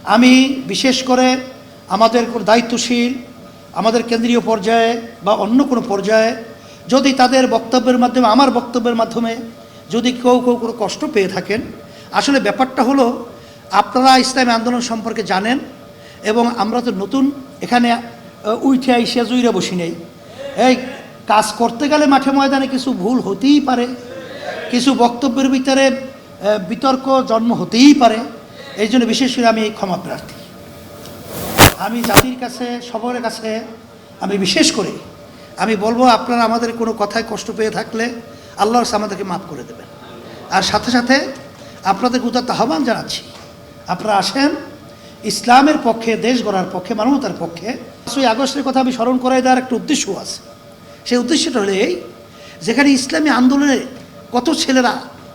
আমি বিশেষ করে আমাদের দায়িত্বশীল আমাদের কেন্দ্রীয় পর্যায়ে বা অন্য কোনো পর্যায়ে যদি তাদের বক্তব্যের মাধ্যমে আমার বক্তব্যের মাধ্যমে যদি কেউ কোনো কষ্ট পেয়ে থাকেন, আসলে ব্যাপারটা হলো আপনারা ইসলামী আন্দোলন সম্পর্কে জানেন এবং আমরা তো নতুন এখানে উঠে আইসা জুইরে বসি নেই। এই কাজ করতে গেলে মাঠে ময়দানে কিছু ভুল হতেই পারে, কিছু বক্তব্যের ভিতরে বিতর্ক জন্ম হতেই পারে। এই জন্য বিশেষ করে আমি ক্ষমা প্রার্থী। আমি জাতির কাছে সবার কাছে আমি বিশেষ করে আমি বলবো, আপনারা আমাদের কোনো কথায় কষ্ট পেয়ে থাকলে আল্লাহর কাছে আমাদেরকে মাফ করে দেবেন। আর সাথে সাথে আপনাদের উদাত্ত আহ্বান জানাচ্ছি, আপনারা আসেন ইসলামের পক্ষে, দেশ গড়ার পক্ষে, মানবতার পক্ষে। 5ই আগস্টের কথা আমি স্মরণ করাই দেওয়ার একটা উদ্দেশ্য আছে। সেই উদ্দেশ্যটা হলো এই, যেখানে ইসলামী আন্দোলনে কত ছেলেরা,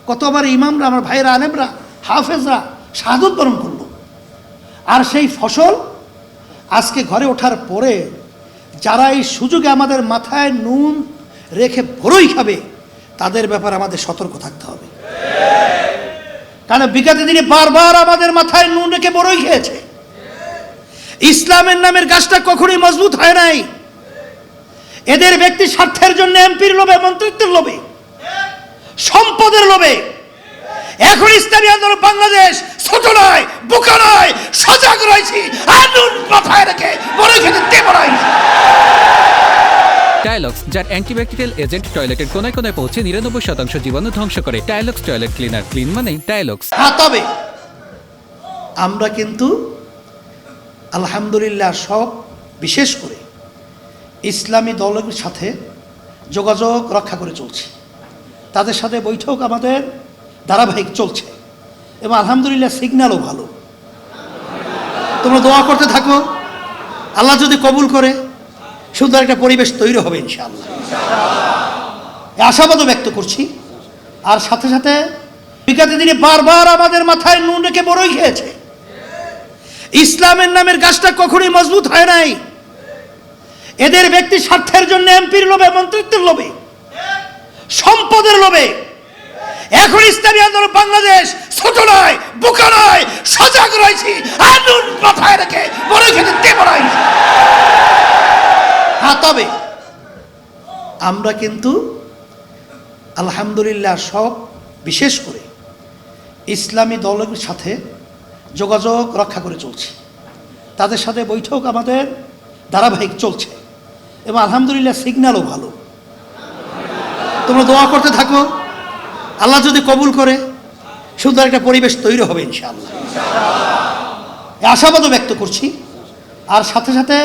কত আবার ইমামরা, আমার ভাইয়েরা, আলেমরা, হাফেজরা শাহাদত বরণ করলো। আর সেই ফসল আজকে ঘরে ওঠার পরে যারা এই সুযোগে আমাদের মাথায় নুন রেখে বড়ই খাবে, তাদের ব্যাপারে আমাদের সতর্ক থাকতে হবে। কারণ বিগত দিনে বারবার আমাদের মাথায় নুন রেখে বড়ই খেয়েছে। ইসলামের নামের গাছটা কখনোই মজবুত হয় নাই। এদের ব্যক্তি স্বার্থের জন্য, এমপির লোভে, মন্ত্রিত্বের লোভে, সম্পদের লোভে এখন ইসলামী আন্দোলন বাংলাদেশ ছোট নয়, বোকা নয়, সজাগ রয়েছি। আনুন মাথায় রেখে বড় খেতে দেব নাই। টাইলক্স, যার অ্যান্টিব্যাকটেরিয়াল এজেন্ট টয়লেটের কোনায় কোনায় পৌঁছে 99% জীবাণু ধ্বংস করে। টাইলক্স টয়লেট ক্লিনার, ক্লিন মানে টাইলক্স। তবে আমরা কিন্তু আলহামদুলিল্লাহ সব বিশেষ করে ইসলামী দলের সাথে যোগাযোগ রক্ষা করে চলছি। তাদের সাথে বৈঠক আমাদের ধারাবাহিক চলছে এবং আলহামদুলিল্লাহ সিগন্যালও ভালো। তোমরা দোয়া করতে থাকো, আল্লাহ যদি কবুল করে সুন্দর একটা পরিবেশ তৈরি হবে ইনশাআল্লাহ, এই আশাবাদও ব্যক্ত করছি। আর সাথে সাথে বিগত দিনে বারবার আমাদের মাথায় নুন রেখে বড়ই খেয়েছে। ইসলামের নামের গাছটা কখনোই মজবুত হয় নাই। এদের ব্যক্তি স্বার্থের জন্য, এমপির লোভে, মন্ত্রিত্বের লোভে, সম্পদের লোভে এখন ইসলামী আন্দোলন বাংলাদেশ ছোট নয়, বোকা নয়, সজাগ রয়েছি। আনুন মাথায় রেখে বড় খেতে দেব নাই। তবে আমরা কিন্তু আলহামদুলিল্লাহ সব বিশেষ করে ইসলামী দলের সাথে যোগাযোগ রক্ষা করে চলছি। তাদের সাথে বৈঠক আমাদের ধারাবাহিক চলছে এবং আলহামদুলিল্লাহ সিগন্যালও ভালো। তোমরা দোয়া করতে থাকো, আল্লাহ যদি কবুল করে সুন্দর একটা পরিবেশ তৈরি হবে ইনশাআল্লাহ, এই আশাবাদও ব্যক্ত করছি। আর সাথে সাথে